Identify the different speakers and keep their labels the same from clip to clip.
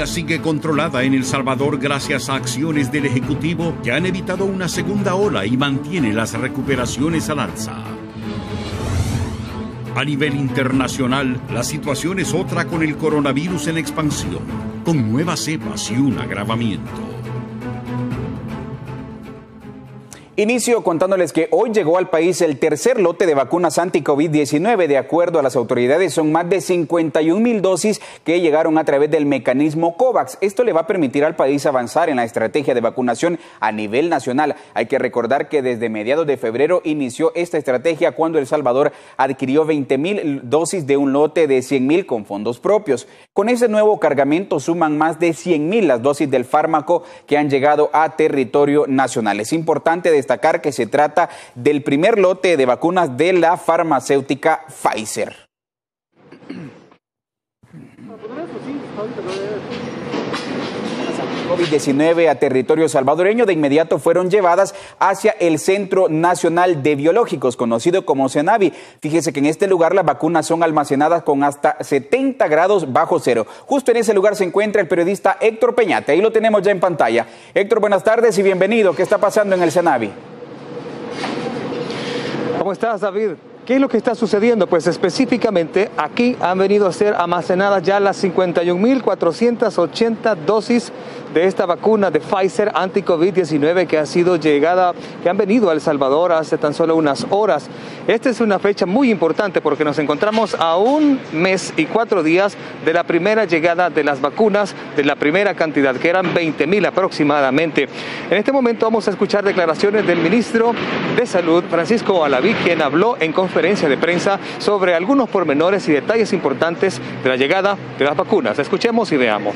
Speaker 1: pandemia sigue controlada en El Salvador gracias a acciones del Ejecutivo que han evitado una segunda ola y mantiene las recuperaciones al alza. A nivel internacional, la situación es otra con el coronavirus en expansión, con nuevas cepas y un agravamiento.
Speaker 2: Inicio contándoles que hoy llegó al país el tercer lote de vacunas anti-COVID-19. De acuerdo a las autoridades, son más de 51,000 dosis que llegaron a través del mecanismo COVAX. Esto le va a permitir al país avanzar en la estrategia de vacunación a nivel nacional. Hay que recordar que desde mediados de febrero inició esta estrategia cuando El Salvador adquirió 20,000 dosis de un lote de 100,000 con fondos propios. Con ese nuevo cargamento suman más de 100,000 las dosis del fármaco que han llegado a territorio nacional. Es importante destacar que se trata del primer lote de vacunas de la farmacéutica Pfizer. COVID-19 a territorio salvadoreño de inmediato fueron llevadas hacia el Centro Nacional de Biológicos, conocido como CENAVI. Fíjese que en este lugar las vacunas son almacenadas con hasta 70 grados bajo cero. Justo en ese lugar se encuentra el periodista Héctor Peñate. Ahí lo tenemos ya en pantalla. Héctor, buenas tardes y bienvenido. ¿Qué está pasando en el CENAVI?
Speaker 3: ¿Cómo estás, David? ¿Qué es lo que está sucediendo? Pues específicamente aquí han venido a ser almacenadas ya las 51,480 dosis de esta vacuna de Pfizer anti-COVID-19 que han venido a El Salvador hace tan solo unas horas. Esta es una fecha muy importante porque nos encontramos a un mes y 4 días de la primera llegada de las vacunas, de la primera cantidad, que eran 20,000 aproximadamente. En este momento vamos a escuchar declaraciones del ministro de Salud, Francisco Alaví, quien habló en conferencia de prensa sobre algunos pormenores y detalles importantes de la llegada de las vacunas. Escuchemos y veamos.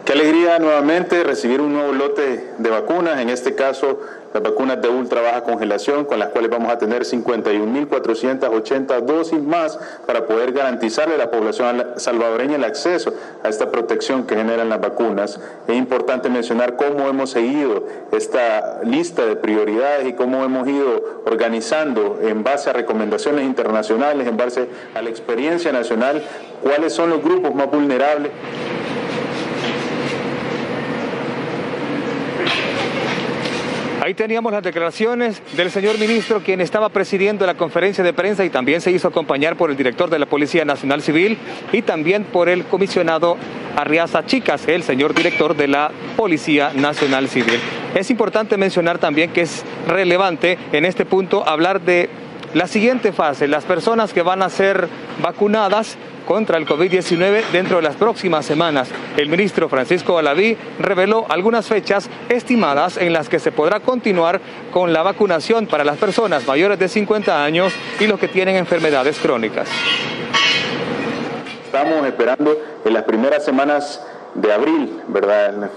Speaker 4: Qué alegría nuevamente recibir un nuevo lote de vacunas, en este caso las vacunas de ultra baja congelación, con las cuales vamos a tener 51,480 dosis más para poder garantizarle a la población salvadoreña el acceso a esta protección que generan las vacunas. Es importante mencionar cómo hemos seguido esta lista de prioridades y cómo hemos ido organizando en base a recomendaciones internacionales, en base a la experiencia nacional, cuáles son los grupos más vulnerables.
Speaker 3: Ahí teníamos las declaraciones del señor ministro, quien estaba presidiendo la conferencia de prensa y también se hizo acompañar por el director de la Policía Nacional Civil y también por el comisionado Arriaza Chicas, el señor director de la Policía Nacional Civil. Es importante mencionar también que es relevante en este punto hablar de la siguiente fase, las personas que van a ser vacunadas contra el COVID-19 dentro de las próximas semanas. El ministro Francisco Alaví reveló algunas fechas estimadas en las que se podrá continuar con la vacunación para las personas mayores de 50 años y los que tienen enfermedades crónicas.
Speaker 4: Estamos esperando en las primeras semanas de abril, ¿verdad?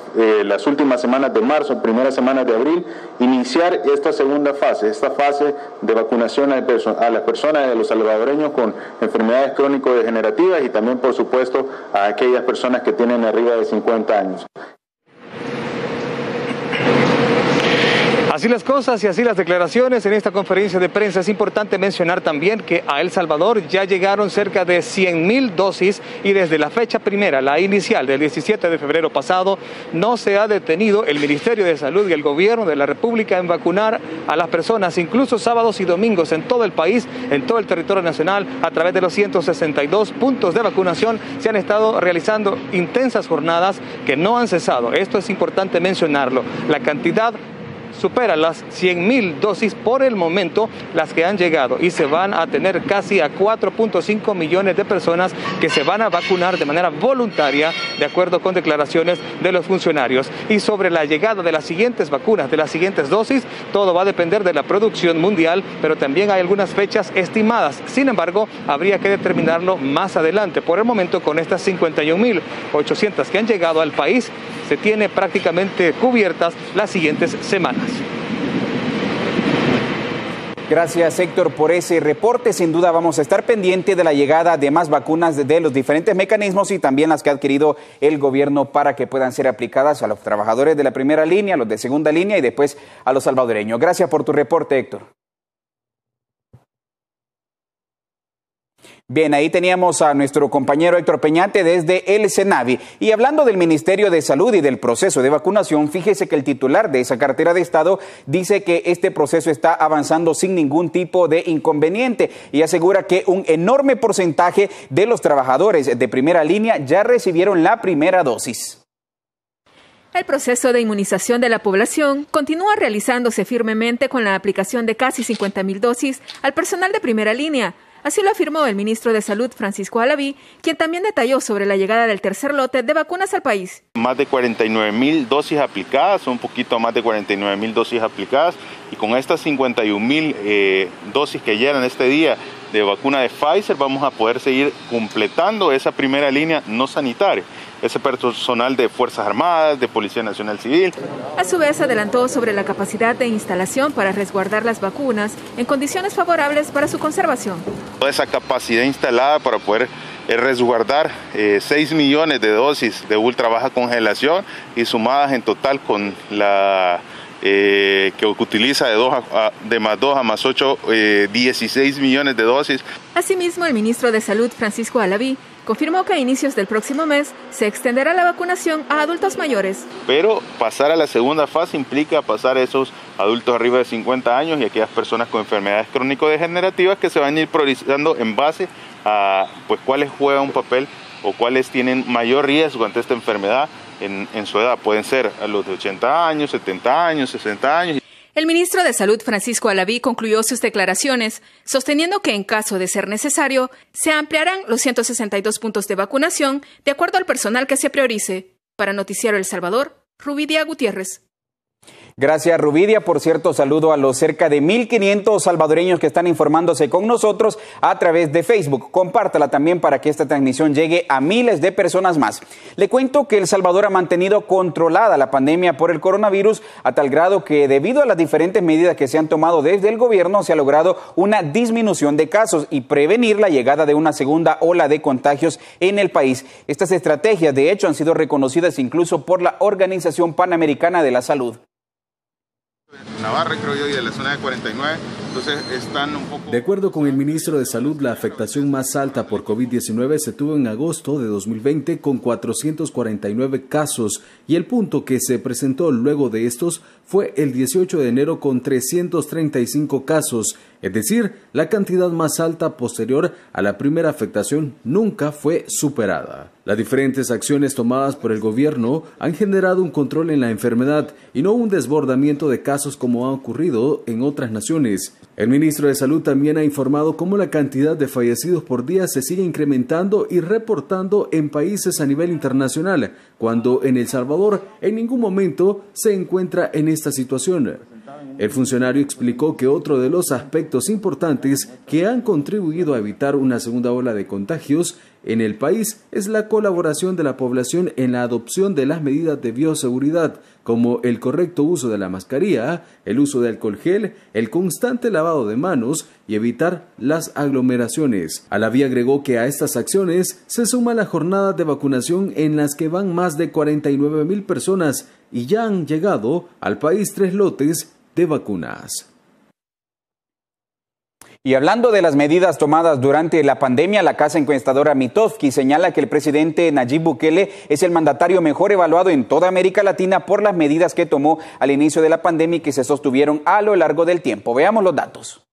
Speaker 4: Las últimas semanas de marzo, primeras semanas de abril, iniciar esta segunda fase, esta fase de vacunación a las personas, de los salvadoreños con enfermedades crónico-degenerativas y también, por supuesto, a aquellas personas que tienen arriba de 50 años.
Speaker 3: Así las cosas y así las declaraciones en esta conferencia de prensa. Es importante mencionar también que a El Salvador ya llegaron cerca de 100,000 dosis y desde la fecha primera, la inicial del 17 de febrero pasado, no se ha detenido el Ministerio de Salud y el Gobierno de la República en vacunar a las personas, incluso sábados y domingos en todo el país, en todo el territorio nacional, a través de los 162 puntos de vacunación. Se han estado realizando intensas jornadas que no han cesado. Esto es importante mencionarlo. La cantidad supera las 100,000 dosis por el momento las que han llegado y se van a tener casi a 4.5 millones de personas que se van a vacunar de manera voluntaria, de acuerdo con declaraciones de los funcionarios. Y sobre la llegada de las siguientes vacunas, de las siguientes dosis, todo va a depender de la producción mundial, pero también hay algunas fechas estimadas. Sin embargo, habría que determinarlo más adelante. Por el momento, con estas 51,800 que han llegado al país, se tiene prácticamente cubiertas las siguientes semanas.
Speaker 2: Gracias, Héctor, por ese reporte. Sin duda vamos a estar pendientes de la llegada de más vacunas de los diferentes mecanismos y también las que ha adquirido el gobierno para que puedan ser aplicadas a los trabajadores de la primera línea, a los de segunda línea y después a los salvadoreños. Gracias por tu reporte, Héctor. Bien, ahí teníamos a nuestro compañero Héctor Peñate desde el Senavi. Y hablando del Ministerio de Salud y del proceso de vacunación, fíjese que el titular de esa cartera de Estado dice que este proceso está avanzando sin ningún tipo de inconveniente y asegura que un enorme porcentaje de los trabajadores de primera línea ya recibieron la primera dosis.
Speaker 5: El proceso de inmunización de la población continúa realizándose firmemente con la aplicación de casi 50,000 dosis al personal de primera línea. Así lo afirmó el ministro de Salud, Francisco Alaví, quien también detalló sobre la llegada del tercer lote de vacunas al país.
Speaker 6: Más de 49,000 dosis aplicadas, un poquito más de 49,000 dosis aplicadas, y con estas 51,000 dosis que llegan este día de vacuna de Pfizer, vamos a poder seguir completando esa primera línea no sanitaria. Ese personal de Fuerzas Armadas, de Policía Nacional Civil.
Speaker 5: A su vez, adelantó sobre la capacidad de instalación para resguardar las vacunas en condiciones favorables para su conservación.
Speaker 6: Toda esa capacidad instalada para poder resguardar 6 millones de dosis de ultra baja congelación y sumadas en total con la que utiliza de más 2 a más 8, 16 millones de dosis.
Speaker 5: Asimismo, el ministro de Salud, Francisco Alaví, confirmó que a inicios del próximo mes se extenderá la vacunación a adultos mayores.
Speaker 6: Pero pasar a la segunda fase implica pasar a esos adultos arriba de 50 años y aquellas personas con enfermedades crónico-degenerativas que se van a ir priorizando en base a cuáles juegan un papel o cuáles tienen mayor riesgo ante esta enfermedad en su edad. Pueden ser a los de 80 años, 70 años, 60 años.
Speaker 5: El ministro de Salud, Francisco Alaví, concluyó sus declaraciones sosteniendo que en caso de ser necesario, se ampliarán los 162 puntos de vacunación de acuerdo al personal que se priorice. Para Noticiero El Salvador, Rubidia Gutiérrez.
Speaker 2: Gracias, Rubidia. Por cierto, saludo a los cerca de 1,500 salvadoreños que están informándose con nosotros a través de Facebook. Compártala también para que esta transmisión llegue a miles de personas más. Le cuento que El Salvador ha mantenido controlada la pandemia por el coronavirus a tal grado que debido a las diferentes medidas que se han tomado desde el gobierno se ha logrado una disminución de casos y prevenir la llegada de una segunda ola de contagios en el país. Estas estrategias, de hecho, han sido reconocidas incluso por la Organización Panamericana de la Salud.
Speaker 6: Navarra, creo yo, y de la zona de 49, entonces están un poco...
Speaker 7: De acuerdo con el ministro de Salud, la afectación más alta por COVID-19 se tuvo en agosto de 2020 con 449 casos y el punto que se presentó luego de estos fue el 18 de enero con 335 casos, es decir, la cantidad más alta posterior a la primera afectación nunca fue superada. Las diferentes acciones tomadas por el gobierno han generado un control en la enfermedad y no un desbordamiento de casos como ha ocurrido en otras naciones. El ministro de Salud también ha informado cómo la cantidad de fallecidos por día se sigue incrementando y reportando en países a nivel internacional, cuando en El Salvador en ningún momento se encuentra en esta situación. El funcionario explicó que otro de los aspectos importantes que han contribuido a evitar una segunda ola de contagios en el país es la colaboración de la población en la adopción de las medidas de bioseguridad, como el correcto uso de la mascarilla, el uso de alcohol gel, el constante lavado de manos y evitar las aglomeraciones. Alaví agregó que a estas acciones se suma la jornada de vacunación en las que van más de 49,000 personas y ya han llegado al país 3 lotes de vacunas.
Speaker 2: Y hablando de las medidas tomadas durante la pandemia, la casa encuestadora Mitofsky señala que el presidente Nayib Bukele es el mandatario mejor evaluado en toda América Latina por las medidas que tomó al inicio de la pandemia y que se sostuvieron a lo largo del tiempo. Veamos los datos.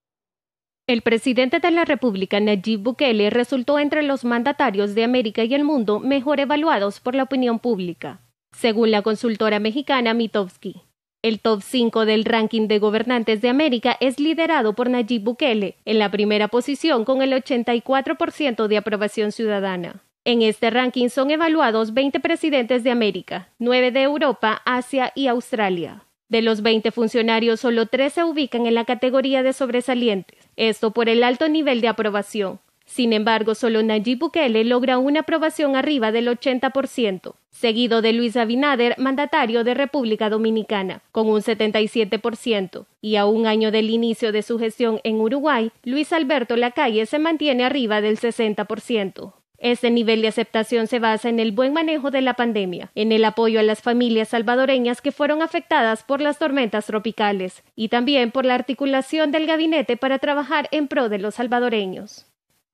Speaker 8: El presidente de la República, Nayib Bukele, resultó entre los mandatarios de América y el mundo mejor evaluados por la opinión pública, según la consultora mexicana Mitofsky. El top 5 del ranking de gobernantes de América es liderado por Nayib Bukele, en la primera posición con el 84% de aprobación ciudadana. En este ranking son evaluados 20 presidentes de América, 9 de Europa, Asia y Australia. De los 20 funcionarios, solo 3 se ubican en la categoría de sobresalientes, esto por el alto nivel de aprobación. Sin embargo, solo Nayib Bukele logra una aprobación arriba del 80%, seguido de Luis Abinader, mandatario de República Dominicana, con un 77%, y a un año del inicio de su gestión en Uruguay, Luis Alberto Lacalle se mantiene arriba del 60%. Este nivel de aceptación se basa en el buen manejo de la pandemia, en el apoyo a las familias salvadoreñas que fueron afectadas por las tormentas tropicales, y también por la articulación del gabinete para trabajar en pro de los salvadoreños.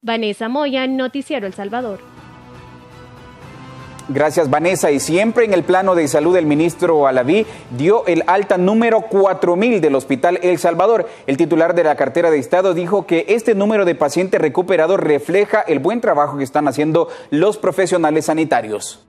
Speaker 8: Vanessa Moya, Noticiero El Salvador.
Speaker 2: Gracias, Vanessa. Y siempre en el plano de salud, el ministro Alaví dio el alta número 4000 del Hospital El Salvador. El titular de la cartera de Estado dijo que este número de pacientes recuperados refleja el buen trabajo que están haciendo los profesionales sanitarios.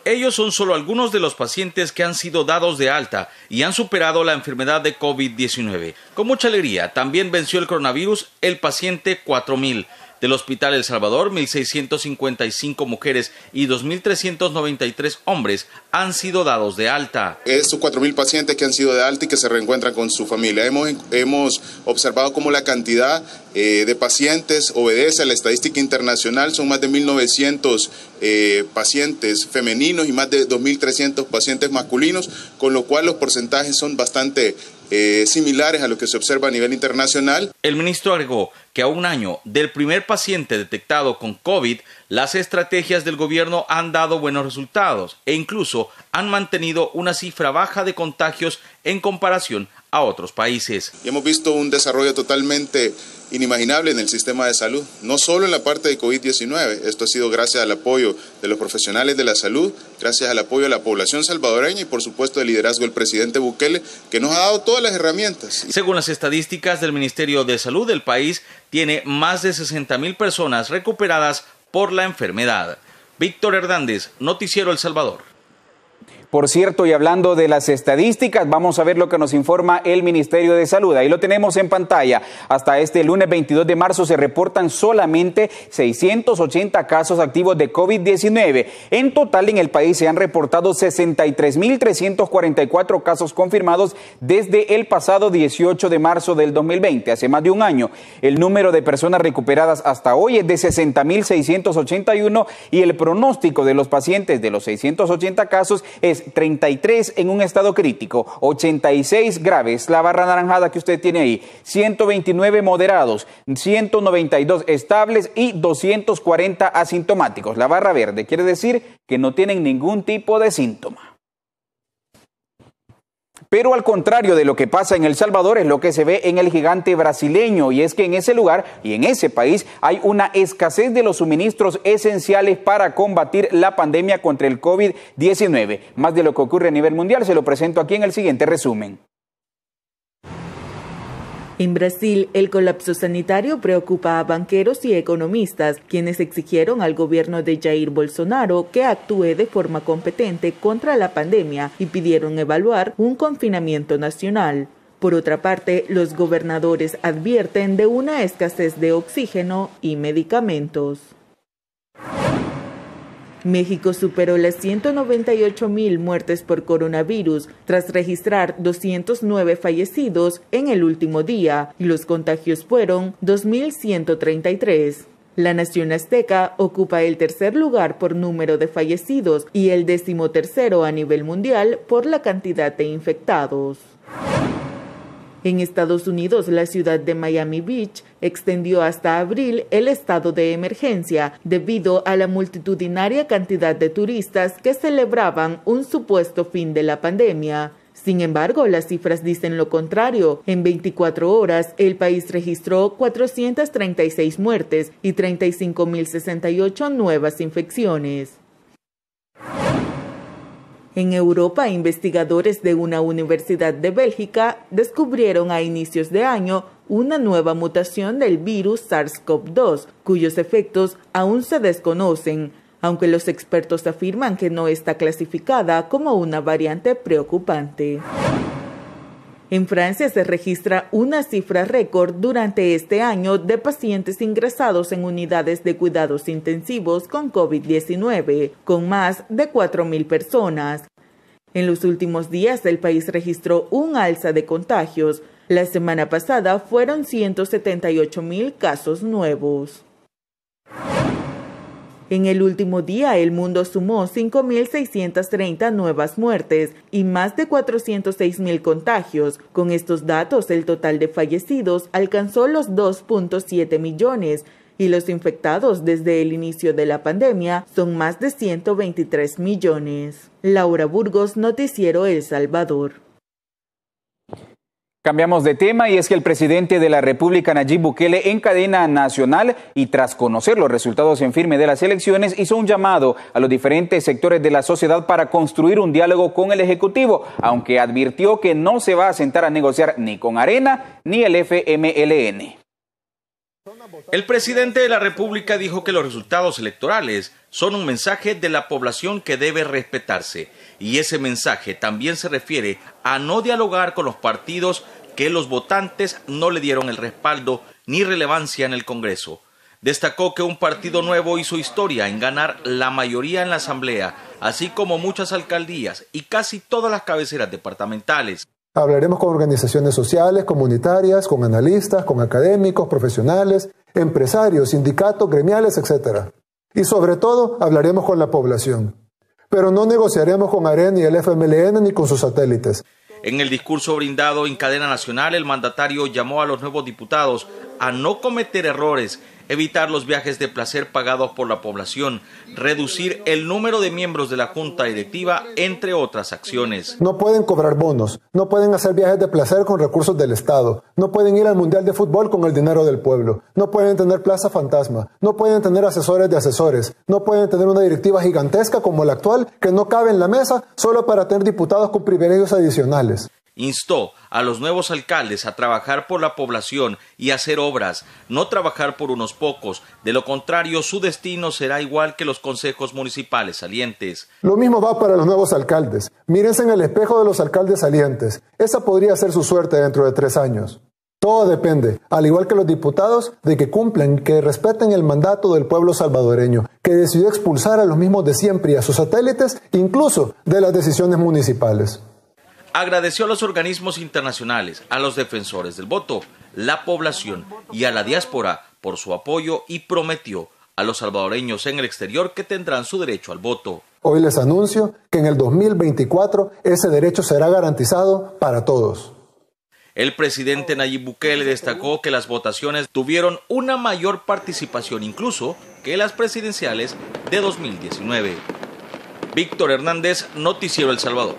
Speaker 9: Ellos son solo algunos de los pacientes que han sido dados de alta y han superado la enfermedad de COVID-19. Con mucha alegría, también venció el coronavirus el paciente 4000. Del Hospital El Salvador, 1.655 mujeres y 2.393 hombres han sido dados de alta.
Speaker 10: Estos 4.000 pacientes que han sido de alta y que se reencuentran con su familia. Hemos observado cómo la cantidad de pacientes obedece a la estadística internacional. Son más de 1.900 pacientes femeninos y más de 2.300 pacientes masculinos, con lo cual los porcentajes son bastante similares a lo que se observa a nivel internacional.
Speaker 9: El ministro agregó que a un año del primer paciente detectado con COVID, las estrategias del gobierno han dado buenos resultados e incluso han mantenido una cifra baja de contagios en comparación a otros países.
Speaker 10: Y hemos visto un desarrollo totalmente inimaginable en el sistema de salud, no solo en la parte de COVID-19. Esto ha sido gracias al apoyo de los profesionales de la salud, gracias al apoyo de la población salvadoreña y por supuesto el liderazgo del presidente Bukele, que nos ha dado todas las herramientas.
Speaker 9: Según las estadísticas del Ministerio de Salud, el país tiene más de 60,000 personas recuperadas por la enfermedad. Víctor Hernández, Noticiero El Salvador.
Speaker 2: Por cierto, y hablando de las estadísticas, vamos a ver lo que nos informa el Ministerio de Salud. Ahí lo tenemos en pantalla. Hasta este lunes 22 de marzo se reportan solamente 680 casos activos de COVID-19. En total, en el país se han reportado 63.344 casos confirmados desde el pasado 18 de marzo del 2020, hace más de un año. El número de personas recuperadas hasta hoy es de 60.681 y el pronóstico de los pacientes de los 680 casos es 33 en un estado crítico, 86 graves, la barra anaranjada que usted tiene ahí, 129 moderados, 192 estables y 240 asintomáticos. La barra verde quiere decir que no tienen ningún tipo de síntoma. Pero al contrario de lo que pasa en El Salvador es lo que se ve en el gigante brasileño, y es que en ese lugar y en ese país hay una escasez de los suministros esenciales para combatir la pandemia contra el COVID-19. Más de lo que ocurre a nivel mundial se lo presento aquí en el siguiente resumen.
Speaker 11: En Brasil, el colapso sanitario preocupa a banqueros y economistas, quienes exigieron al gobierno de Jair Bolsonaro que actúe de forma competente contra la pandemia y pidieron evaluar un confinamiento nacional. Por otra parte, los gobernadores advierten de una escasez de oxígeno y medicamentos. México superó las 198,000 muertes por coronavirus tras registrar 209 fallecidos en el último día y los contagios fueron 2.133. La nación azteca ocupa el tercer lugar por número de fallecidos y el 13º a nivel mundial por la cantidad de infectados. En Estados Unidos, la ciudad de Miami Beach extendió hasta abril el estado de emergencia debido a la multitudinaria cantidad de turistas que celebraban un supuesto fin de la pandemia. Sin embargo, las cifras dicen lo contrario. En 24 horas, el país registró 436 muertes y 35.068 nuevas infecciones. En Europa, investigadores de una universidad de Bélgica descubrieron a inicios de año una nueva mutación del virus SARS-CoV-2, cuyos efectos aún se desconocen, aunque los expertos afirman que no está clasificada como una variante preocupante. En Francia se registra una cifra récord durante este año de pacientes ingresados en unidades de cuidados intensivos con COVID-19, con más de 4.000 personas. En los últimos días, el país registró un alza de contagios. La semana pasada fueron 178,000 casos nuevos. En el último día, el mundo sumó 5.630 nuevas muertes y más de 406,000 contagios. Con estos datos, el total de fallecidos alcanzó los 2.7 millones y los infectados desde el inicio de la pandemia son más de 123 millones. Laura Burgos, Noticiero El Salvador.
Speaker 2: Cambiamos de tema y es que el presidente de la República, Nayib Bukele, en cadena nacional y tras conocer los resultados en firme de las elecciones, hizo un llamado a los diferentes sectores de la sociedad para construir un diálogo con el Ejecutivo, aunque advirtió que no se va a sentar a negociar ni con Arena ni el FMLN.
Speaker 9: El presidente de la República dijo que los resultados electorales son un mensaje de la población que debe respetarse, y ese mensaje también se refiere a no dialogar con los partidos que los votantes no le dieron el respaldo ni relevancia en el Congreso. Destacó que un partido nuevo hizo historia en ganar la mayoría en la Asamblea, así como muchas alcaldías y casi todas las cabeceras departamentales.
Speaker 12: Hablaremos con organizaciones sociales, comunitarias, con analistas, con académicos, profesionales, empresarios, sindicatos, gremiales, etc. Y sobre todo, hablaremos con la población. Pero no negociaremos con Arena ni el FMLN ni con sus satélites.
Speaker 9: En el discurso brindado en cadena nacional, el mandatario llamó a los nuevos diputados a no cometer errores, evitar los viajes de placer pagados por la población, reducir el número de miembros de la Junta Directiva, entre otras acciones.
Speaker 12: No pueden cobrar bonos, no pueden hacer viajes de placer con recursos del Estado, no pueden ir al Mundial de Fútbol con el dinero del pueblo, no pueden tener plaza fantasma, no pueden tener asesores de asesores, no pueden tener una directiva gigantesca como la actual que no cabe en la mesa solo para tener diputados con privilegios adicionales.
Speaker 9: Instó a los nuevos alcaldes a trabajar por la población y hacer obras, no trabajar por unos pocos. De lo contrario, su destino será igual que los consejos municipales salientes.
Speaker 12: Lo mismo va para los nuevos alcaldes. Mírense en el espejo de los alcaldes salientes. Esa podría ser su suerte dentro de 3 años. Todo depende, al igual que los diputados, de que cumplan, que respeten el mandato del pueblo salvadoreño, que decidió expulsar a los mismos de siempre y a sus satélites, incluso de las decisiones municipales.
Speaker 9: Agradeció a los organismos internacionales, a los defensores del voto, la población y a la diáspora por su apoyo y prometió a los salvadoreños en el exterior que tendrán su derecho al voto.
Speaker 12: Hoy les anuncio que en el 2024 ese derecho será garantizado para todos.
Speaker 9: El presidente Nayib Bukele destacó que las votaciones tuvieron una mayor participación incluso que las presidenciales de 2019. Víctor Hernández, Noticiero El Salvador.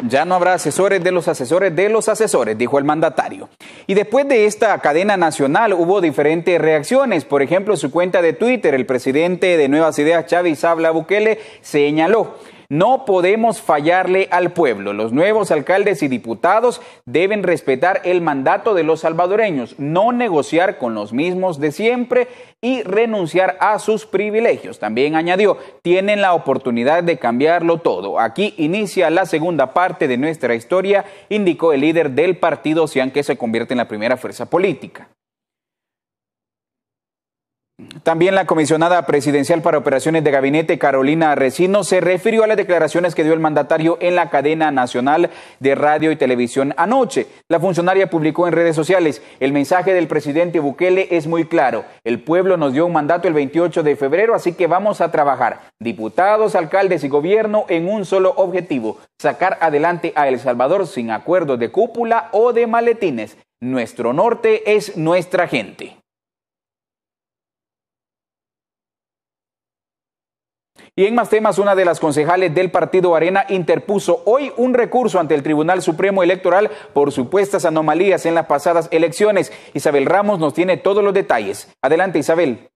Speaker 2: Ya no habrá asesores de los asesores, dijo el mandatario. Y después de esta cadena nacional hubo diferentes reacciones. Por ejemplo, en su cuenta de Twitter, el presidente de Nuevas Ideas, Xavi Sabla Bukele, señaló: no podemos fallarle al pueblo. Los nuevos alcaldes y diputados deben respetar el mandato de los salvadoreños, no negociar con los mismos de siempre y renunciar a sus privilegios. También añadió: tienen la oportunidad de cambiarlo todo. Aquí inicia la segunda parte de nuestra historia, indicó el líder del partido CIAN, que se convierte en la primera fuerza política. También la comisionada presidencial para operaciones de gabinete, Carolina Recino, se refirió a las declaraciones que dio el mandatario en la cadena nacional de radio y televisión anoche. La funcionaria publicó en redes sociales: el mensaje del presidente Bukele es muy claro. El pueblo nos dio un mandato el 28 de febrero, así que vamos a trabajar, diputados, alcaldes y gobierno, en un solo objetivo: sacar adelante a El Salvador sin acuerdos de cúpula o de maletines. Nuestro norte es nuestra gente. Y en más temas, una de las concejales del partido Arena interpuso hoy un recurso ante el Tribunal Supremo Electoral por supuestas anomalías en las pasadas elecciones. Isabel Ramos nos tiene todos los detalles. Adelante, Isabel.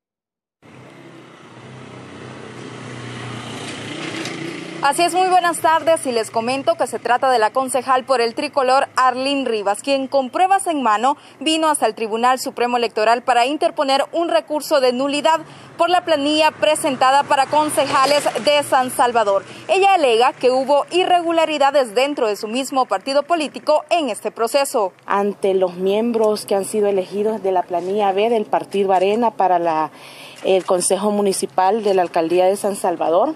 Speaker 13: Así es, muy buenas tardes, y les comento que se trata de la concejal por el tricolor Arlene Rivas, quien con pruebas en mano vino hasta el Tribunal Supremo Electoral para interponer un recurso de nulidad por la planilla presentada para concejales de San Salvador. Ella alega que hubo irregularidades dentro de su mismo partido político en este proceso.
Speaker 14: Ante los miembros que han sido elegidos de la planilla B del partido Arena para el Consejo Municipal de la Alcaldía de San Salvador,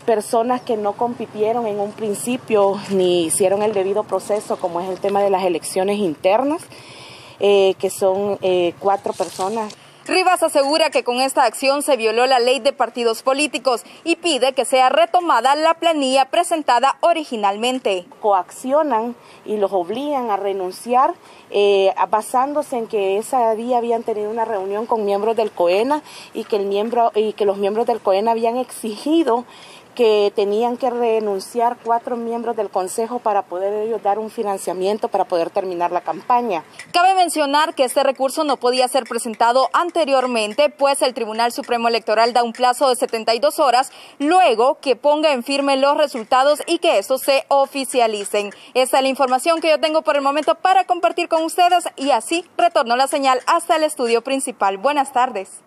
Speaker 14: personas que no compitieron en un principio ni hicieron el debido proceso, como es el tema de las elecciones internas, que son 4 personas.
Speaker 13: Rivas asegura que con esta acción se violó la ley de partidos políticos y pide que sea retomada la planilla presentada originalmente.
Speaker 14: Coaccionan y los obligan a renunciar basándose en que ese día habían tenido una reunión con miembros del COENA y que los miembros del COENA habían exigido que tenían que renunciar 4 miembros del Consejo para poder ellos dar un financiamiento para poder terminar la campaña.
Speaker 13: Cabe mencionar que este recurso no podía ser presentado anteriormente, pues el Tribunal Supremo Electoral da un plazo de 72 horas luego que ponga en firme los resultados y que estos se oficialicen. Esta es la información que yo tengo por el momento para compartir con ustedes y así retorno la señal hasta el estudio principal. Buenas tardes.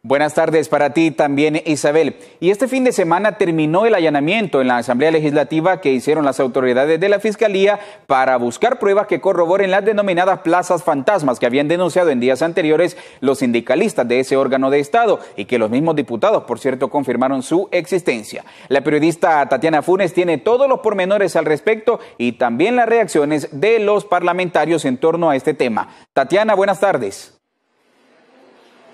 Speaker 2: Buenas tardes para ti también, Isabel. Y este fin de semana terminó el allanamiento en la Asamblea Legislativa que hicieron las autoridades de la Fiscalía para buscar pruebas que corroboren las denominadas plazas fantasmas que habían denunciado en días anteriores los sindicalistas de ese órgano de Estado y que los mismos diputados, por cierto, confirmaron su existencia. La periodista Tatiana Funes tiene todos los pormenores al respecto y también las reacciones de los parlamentarios en torno a este tema. Tatiana, buenas tardes.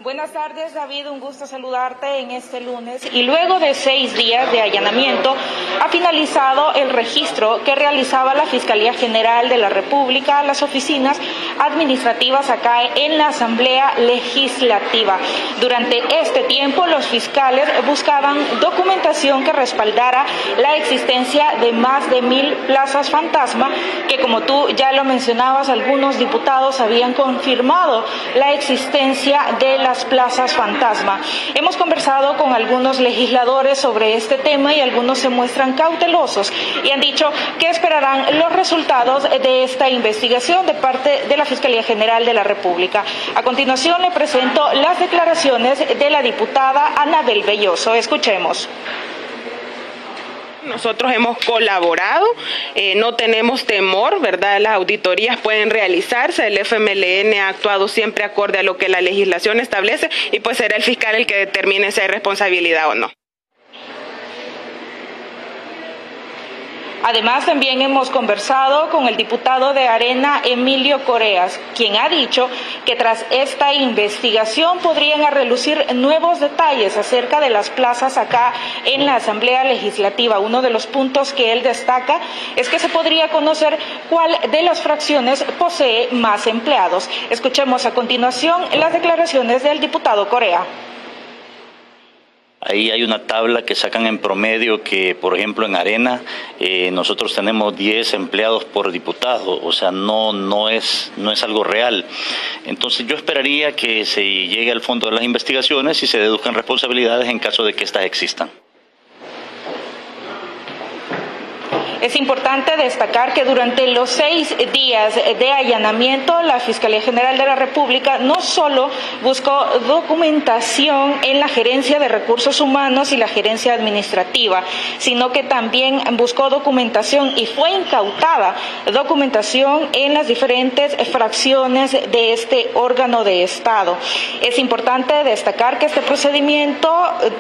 Speaker 15: Buenas tardes, David, un gusto saludarte en este lunes. Y luego de 6 días de allanamiento, ha finalizado el registro que realizaba la Fiscalía General de la República a las oficinas administrativas acá en la Asamblea Legislativa. Durante este tiempo, los fiscales buscaban documentación que respaldara la existencia de más de 1000 plazas fantasma, que como tú ya lo mencionabas, algunos diputados habían confirmado la existencia de las plazas fantasma. Hemos conversado con algunos legisladores sobre este tema y algunos se muestran cautelosos y han dicho que esperarán los resultados de esta investigación de parte de la Fiscalía General de la República. A continuación le presento las declaraciones de la diputada Anabel Belloso. Escuchemos.
Speaker 16: Nosotros hemos colaborado, no tenemos temor, ¿verdad? Las auditorías pueden realizarse, el FMLN ha actuado siempre acorde a lo que la legislación establece y pues será el fiscal el que determine si hay responsabilidad o no.
Speaker 15: Además, también hemos conversado con el diputado de Arena, Emilio Coreas, quien ha dicho que tras esta investigación podrían a relucir nuevos detalles acerca de las plazas acá en la Asamblea Legislativa. Uno de los puntos que él destaca es que se podría conocer cuál de las fracciones posee más empleados. Escuchemos a continuación las declaraciones del diputado Corea.
Speaker 17: Ahí hay una tabla que sacan en promedio que, por ejemplo, en Arena nosotros tenemos 10 empleados por diputado, o sea, no es algo real. Entonces yo esperaría que se llegue al fondo de las investigaciones y se deduzcan responsabilidades en caso de que estas existan.
Speaker 15: Es importante destacar que durante los 6 días de allanamiento, la Fiscalía General de la República no solo buscó documentación en la Gerencia de Recursos Humanos y la Gerencia Administrativa, sino que también buscó documentación y fue incautada documentación en las diferentes fracciones de este órgano de Estado. Es importante destacar que este procedimiento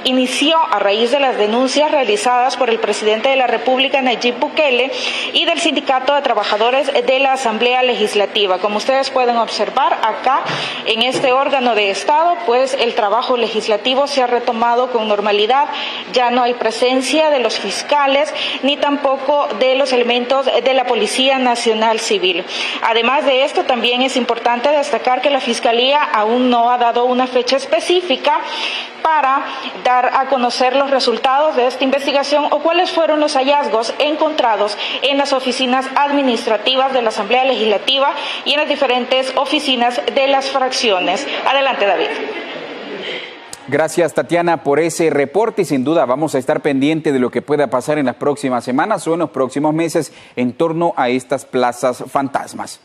Speaker 15: inició a raíz de las denuncias realizadas por el presidente de la República, Nayib Bukele, y del Sindicato de Trabajadores de la Asamblea Legislativa. Como ustedes pueden observar acá en este órgano de Estado, pues el trabajo legislativo se ha retomado con normalidad. Ya no hay presencia de los fiscales ni tampoco de los elementos de la Policía Nacional Civil. Además de esto, también es importante destacar que la Fiscalía aún no ha dado una fecha específica para dar a conocer los resultados de esta investigación o cuáles fueron los hallazgos encontrados en las oficinas administrativas de la Asamblea Legislativa y en las diferentes oficinas de las fracciones. Adelante, David.
Speaker 2: Gracias, Tatiana, por ese reporte y sin duda vamos a estar pendientes de lo que pueda pasar en las próximas semanas o en los próximos meses en torno a estas plazas fantasmas.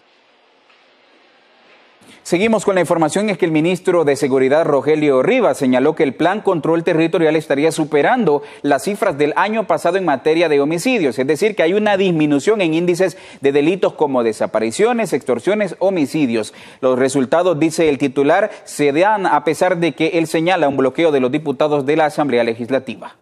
Speaker 2: Seguimos con la información, es que el ministro de Seguridad, Rogelio Rivas, señaló que el Plan Control Territorial estaría superando las cifras del año pasado en materia de homicidios, es decir, que hay una disminución en índices de delitos como desapariciones, extorsiones, homicidios. Los resultados, dice el titular, se dan a pesar de que él señala un bloqueo de los diputados de la Asamblea Legislativa.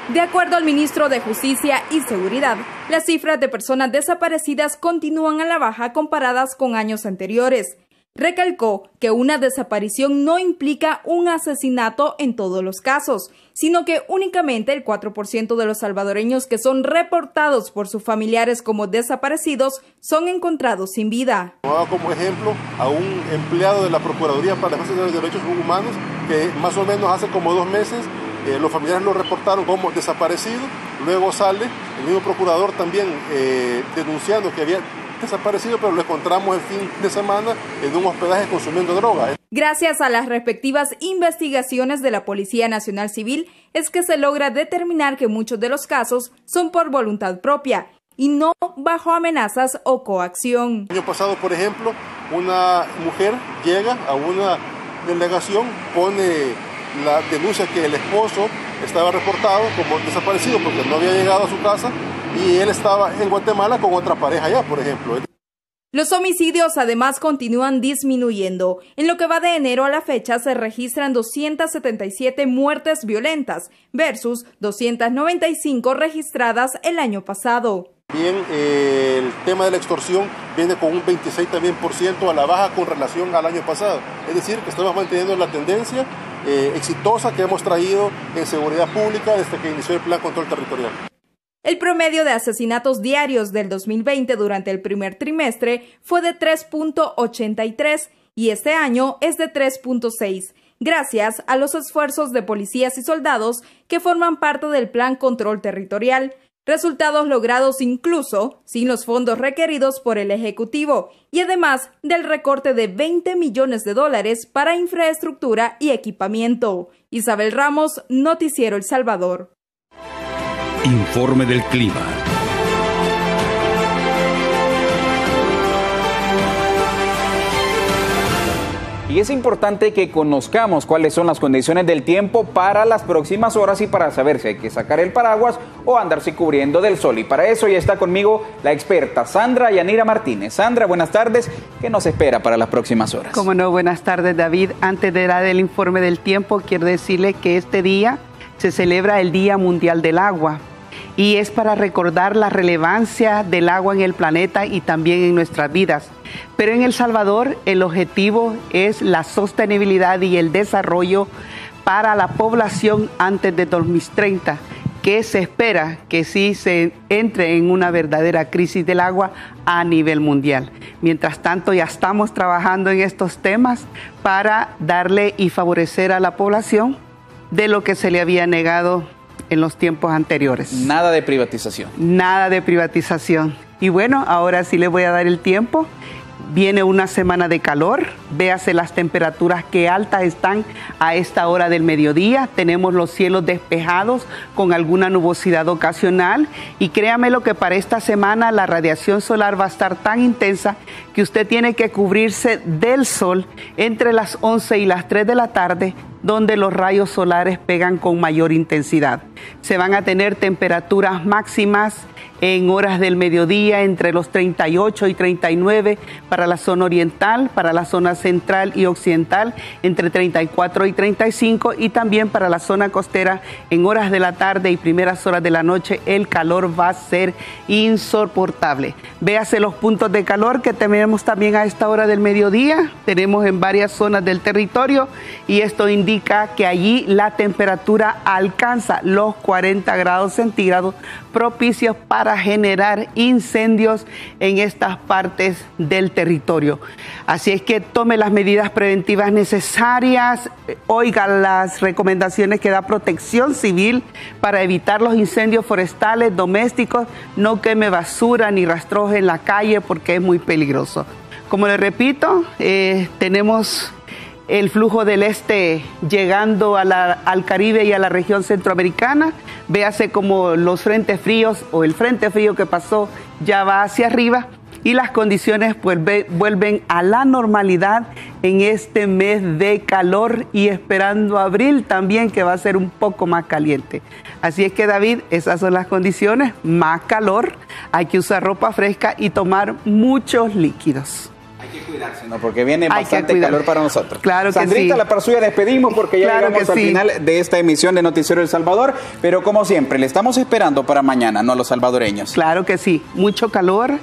Speaker 18: De acuerdo al ministro de Justicia y Seguridad, las cifras de personas desaparecidas continúan a la baja comparadas con años anteriores. Recalcó que una desaparición no implica un asesinato en todos los casos, sino que únicamente el 4% de los salvadoreños que son reportados por sus familiares como desaparecidos son encontrados sin vida.
Speaker 19: Como ejemplo a un empleado de la Procuraduría para la Defensa de los Derechos Humanos que más o menos hace como 2 meses Los familiares lo reportaron como desaparecido, luego sale el mismo procurador también denunciando que había desaparecido, pero lo encontramos el fin de semana en un hospedaje consumiendo droga.
Speaker 18: Gracias a las respectivas investigaciones de la Policía Nacional Civil es que se logra determinar que muchos de los casos son por voluntad propia y no bajo amenazas o coacción.
Speaker 19: El año pasado, por ejemplo, una mujer llega a una delegación, pone la denuncia que el esposo estaba reportado como desaparecido porque no había llegado a su casa y él estaba en Guatemala con otra pareja allá, por ejemplo.
Speaker 18: Los homicidios además continúan disminuyendo. En lo que va de enero a la fecha se registran 277 muertes violentas versus 295 registradas el año pasado.
Speaker 19: Bien, el tema de la extorsión viene con un 26% también a la baja con relación al año pasado. Es decir, que estamos manteniendo la tendencia exitosa que hemos traído en seguridad pública desde que inició el Plan Control Territorial.
Speaker 18: El promedio de asesinatos diarios del 2020 durante el primer trimestre fue de 3.83 y este año es de 3.6, gracias a los esfuerzos de policías y soldados que forman parte del Plan Control Territorial. Resultados logrados incluso sin los fondos requeridos por el Ejecutivo y además del recorte de $20 millones para infraestructura y equipamiento. Isabel Ramos, Noticiero El Salvador.
Speaker 1: Informe del clima.
Speaker 2: Y es importante que conozcamos cuáles son las condiciones del tiempo para las próximas horas y para saber si hay que sacar el paraguas o andarse cubriendo del sol. Y para eso ya está conmigo la experta Sandra Yanira Martínez. Sandra, buenas tardes. ¿Qué nos espera para las próximas horas?
Speaker 20: Cómo no, buenas tardes, David. Antes de dar el informe del tiempo, quiero decirle que este día se celebra el Día Mundial del Agua. Y es para recordar la relevancia del agua en el planeta y también en nuestras vidas. Pero en El Salvador el objetivo es la sostenibilidad y el desarrollo para la población antes de 2030, que se espera que sí se entre en una verdadera crisis del agua a nivel mundial. Mientras tanto, ya estamos trabajando en estos temas para darle y favorecer a la población de lo que se le había negado en los tiempos anteriores.
Speaker 2: Nada de privatización.
Speaker 20: Nada de privatización. Y bueno, ahora sí le voy a dar el tiempo. Viene una semana de calor, véase las temperaturas que altas están a esta hora del mediodía, tenemos los cielos despejados con alguna nubosidad ocasional y créame lo que para esta semana la radiación solar va a estar tan intensa que usted tiene que cubrirse del sol entre las 11 y las 3 de la tarde, donde los rayos solares pegan con mayor intensidad. Se van a tener temperaturas máximas en horas del mediodía entre los 38 y 39 para la zona oriental, para la zona central y occidental entre 34 y 35 y también para la zona costera en horas de la tarde y primeras horas de la noche el calor va a ser insoportable. Véase los puntos de calor que tenemos también a esta hora del mediodía, tenemos en varias zonas del territorio y esto indica que allí la temperatura alcanza los 40 grados centígrados propicios para generar incendios en estas partes del territorio. Así es que tome las medidas preventivas necesarias, oiga las recomendaciones que da Protección Civil para evitar los incendios forestales, domésticos, no queme basura ni rastroje en la calle porque es muy peligroso. Como le repito, tenemos el flujo del este llegando al Caribe y a la región centroamericana. Véase como los frentes fríos o el frente frío que pasó ya va hacia arriba y las condiciones pues vuelven a la normalidad en este mes de calor y esperando abril también que va a ser un poco más caliente. Así es que David, esas son las condiciones, más calor, hay que usar ropa fresca y tomar muchos líquidos.
Speaker 2: Hay que cuidarse, ¿no? Porque viene bastante calor para nosotros.
Speaker 20: Claro que
Speaker 2: Sandrita,
Speaker 20: sí.
Speaker 2: La par suya despedimos porque ya llegamos al final de esta emisión de Noticiero El Salvador, pero como siempre, le estamos esperando para mañana, ¿no? Los salvadoreños.
Speaker 20: Claro que sí, mucho calor,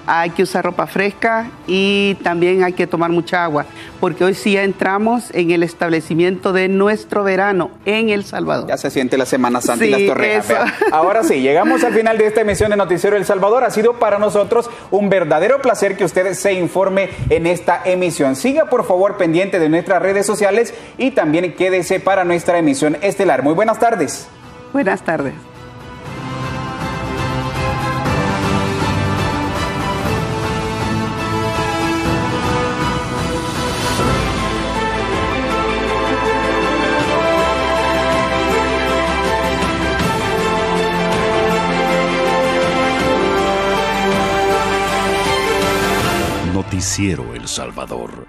Speaker 20: hay que usar ropa fresca y también hay que tomar mucha agua, porque hoy sí ya entramos en el establecimiento de nuestro verano en El Salvador.
Speaker 2: Ya se siente la Semana Santa
Speaker 20: sí,
Speaker 2: y las torrejas. Ahora sí, llegamos al final de esta emisión de Noticiero El Salvador. Ha sido para nosotros un verdadero placer que usted se informe en esta emisión. Siga por favor pendiente de nuestras redes sociales y también quédese para nuestra emisión estelar. Muy buenas tardes.
Speaker 20: Buenas tardes.
Speaker 1: Noticiero El Salvador.